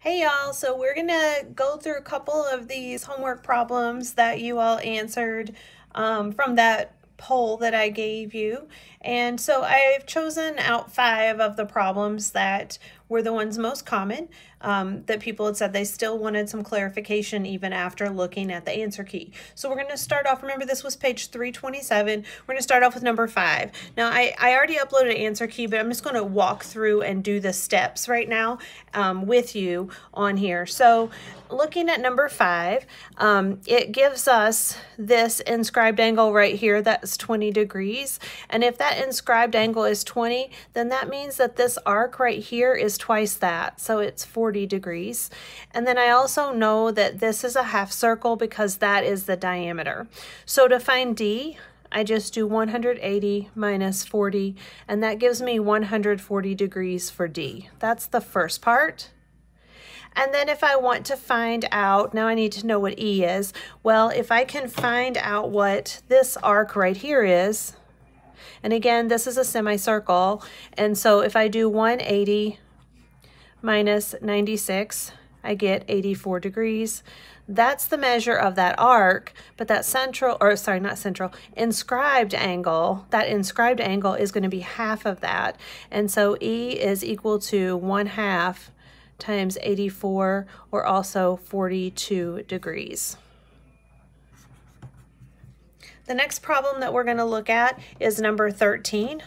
Hey y'all, so we're gonna go through a couple of these homework problems that you all answered from that poll that I gave you. And so I've chosen out 5 of the problems that were the ones most common that people had said they still wanted some clarification even after looking at the answer key. So we're going to start off, remember this was page 327, we're going to start off with number 5. Now I already uploaded an answer key, but I'm just going to walk through and do the steps right now with you on here. So looking at number 5, it gives us this inscribed angle right here that's 20 degrees. And if that inscribed angle is 20, then that means that this arc right here is twice that. So it's 40 degrees. And then I also know that this is a half circle because that is the diameter. So to find D, I just do 180 minus 40, and that gives me 140 degrees for D. That's the first part. And then if I want to find out, now I need to know what E is. Well, if I can find out what this arc right here is, and again, this is a semicircle, and so if I do 180 minus 96, I get 84 degrees. That's the measure of that arc, but that inscribed angle, that inscribed angle is going to be half of that. And so E is equal to 1/2 times 84, or also 42 degrees. The next problem that we're going to look at is number 13.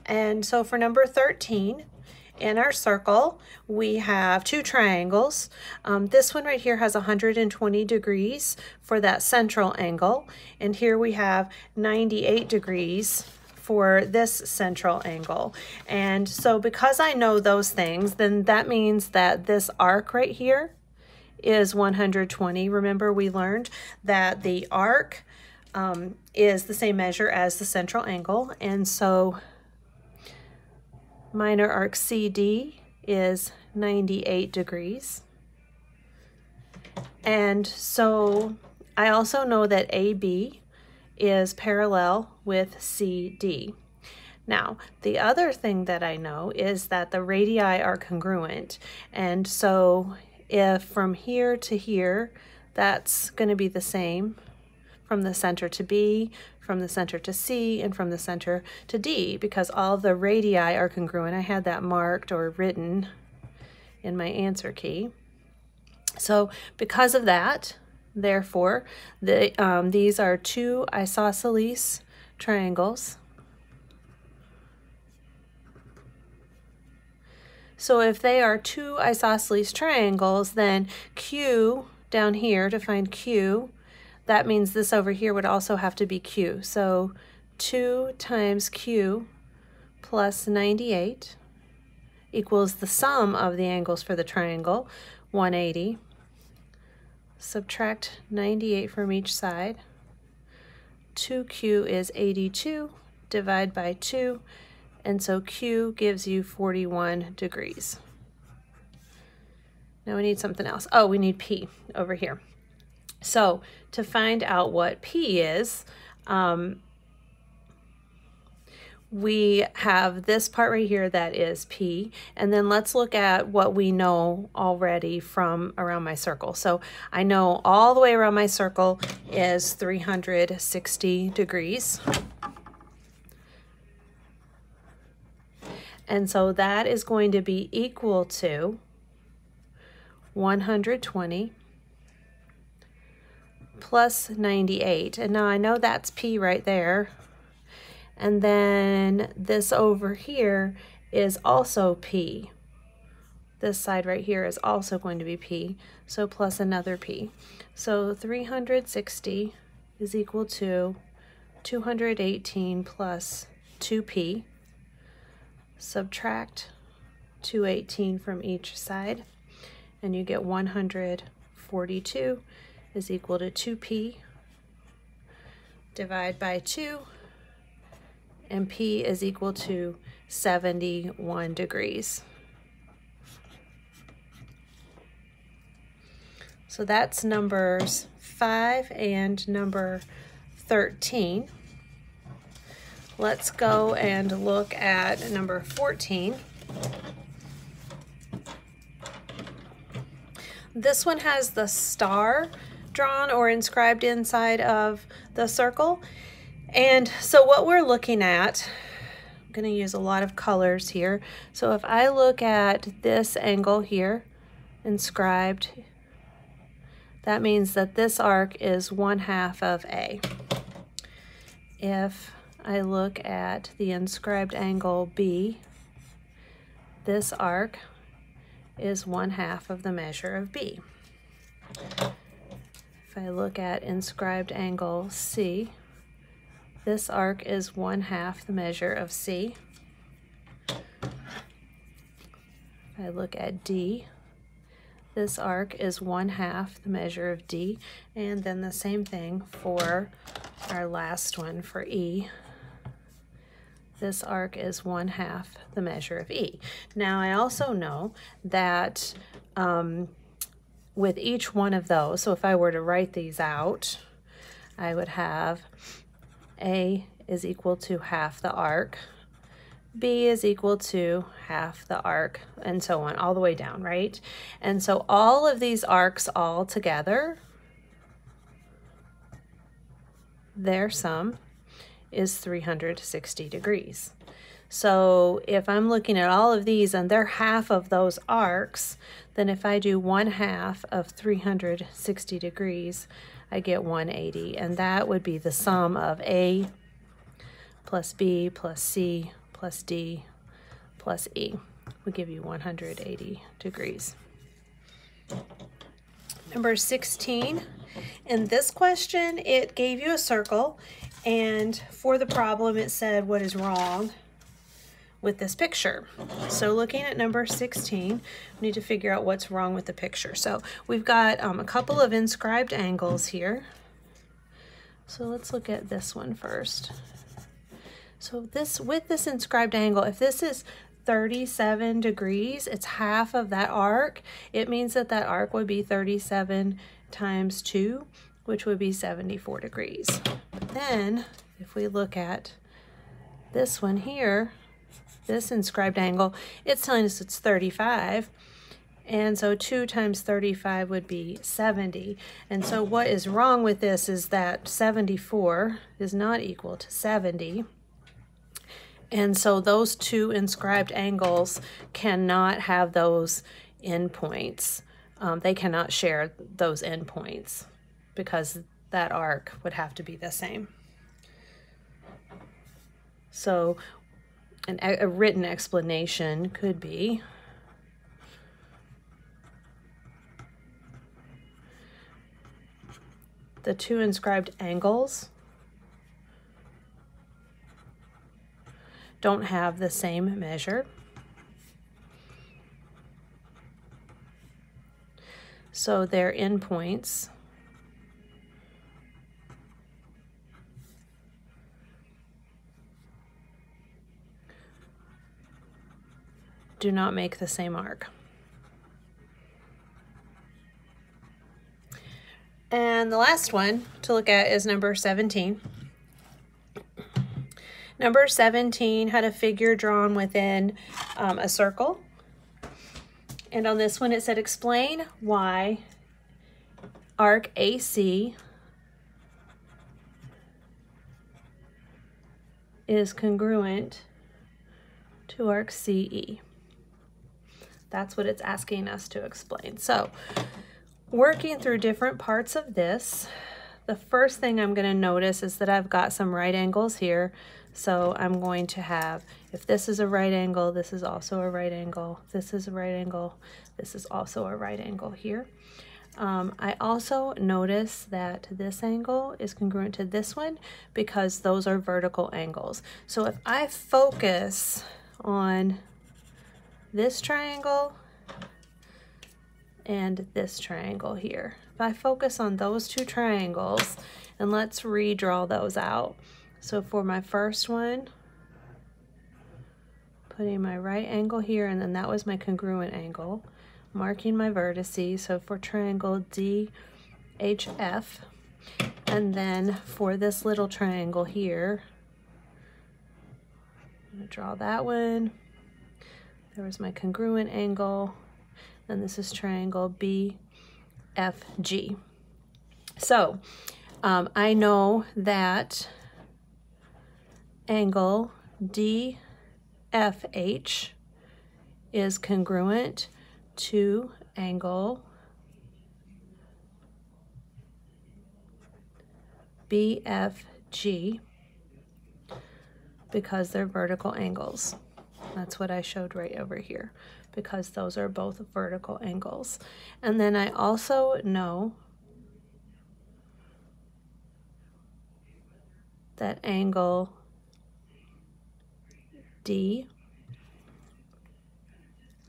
And so for number 13, in our circle, we have 2 triangles. This one right here has 120 degrees for that central angle, and here we have 98 degrees for this central angle. And so because I know those things, then that means that this arc right here is 120. Remember, we learned that the arc is the same measure as the central angle, and so minor arc CD is 98 degrees. And so I also know that AB is parallel with CD. Now, the other thing that I know is that the radii are congruent. And so if from here to here, that's going to be the same from the center to B, from the center to C, and from the center to D, because all the radii are congruent. I had that marked or written in my answer key. So because of that, therefore, these are 2 isosceles triangles. So if they are 2 isosceles triangles, then Q down here, to find Q, that means this over here would also have to be Q. So 2 times Q plus 98 equals the sum of the angles for the triangle, 180. Subtract 98 from each side. 2Q is 82, divide by 2, and so Q gives you 41 degrees. Now we need something else. Oh, we need P over here. So to find out what P is, we have this part right here that is P, and then let's look at what we know already from around my circle. So I know all the way around my circle is 360 degrees. And so that is going to be equal to 120 plus 98. And now I know that's P right there. And then this over here is also P. This side right here is also going to be P, so plus another P. So 360 is equal to 218 plus 2P. Subtract 218 from each side, and you get 142 is equal to 2P. Divide by 2. And P is equal to 71 degrees. So that's numbers 5 and number 13. Let's go and look at number 14. This one has the star drawn or inscribed inside of the circle. And so what we're looking at, I'm going to use a lot of colors here. So if I look at this angle here, inscribed, that means that this arc is 1/2 of A. If I look at the inscribed angle B, this arc is 1/2 of the measure of B. If I look at inscribed angle C, this arc is 1/2 the measure of C. If I look at D, this arc is 1/2 the measure of D. And then the same thing for our last one for E. This arc is 1/2 the measure of E. Now I also know that with each one of those, so if I were to write these out, I would have A is equal to 1/2 the arc, B is equal to 1/2 the arc, and so on, all the way down, right? And so all of these arcs all together, their sum is 360 degrees. So if I'm looking at all of these and they're half of those arcs, then if I do 1/2 of 360 degrees, I get 180, and that would be the sum of A plus B plus C plus D plus E would give you 180 degrees. Number 16, in this question, it gave you a circle, and for the problem, it said what is wrong with this picture. So looking at number 16, we need to figure out what's wrong with the picture. So we've got a couple of inscribed angles here. So let's look at this one first. So with this inscribed angle, if this is 37 degrees, it's half of that arc. It means that that arc would be 37 times 2, which would be 74 degrees. But then if we look at this one here, this inscribed angle, it's telling us it's 35. And so 2 times 35 would be 70. And so what is wrong with this is that 74 is not equal to 70. And so those two inscribed angles cannot have those endpoints. They cannot share those endpoints because that arc would have to be the same. So a written explanation could be the two inscribed angles don't have the same measure. So their endpoints do not make the same arc. And the last one to look at is number 17. Number 17 had a figure drawn within a circle. And on this one it said, explain why arc AC is congruent to arc CE. That's what it's asking us to explain. So working through different parts of this, the first thing I'm going to notice is that I've got some right angles here. So I'm going to have, if this is a right angle, this is also a right angle, this is a right angle, this is also a right angle here. I also notice that this angle is congruent to this one because those are vertical angles. So if I focus on this triangle and this triangle here, if I focus on those two triangles, and let's redraw those out. So for my first one, putting my right angle here, and then that was my congruent angle, marking my vertices. So for triangle DHF, and then for this little triangle here, I'm going to draw that one. There was my congruent angle, and this is triangle BHF. BFG. So I know that angle DFH is congruent to angle BFG because they're vertical angles. That's what I showed right over here, because those are both vertical angles. And then I also know that angle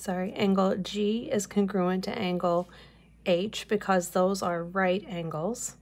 angle G is congruent to angle H because those are right angles.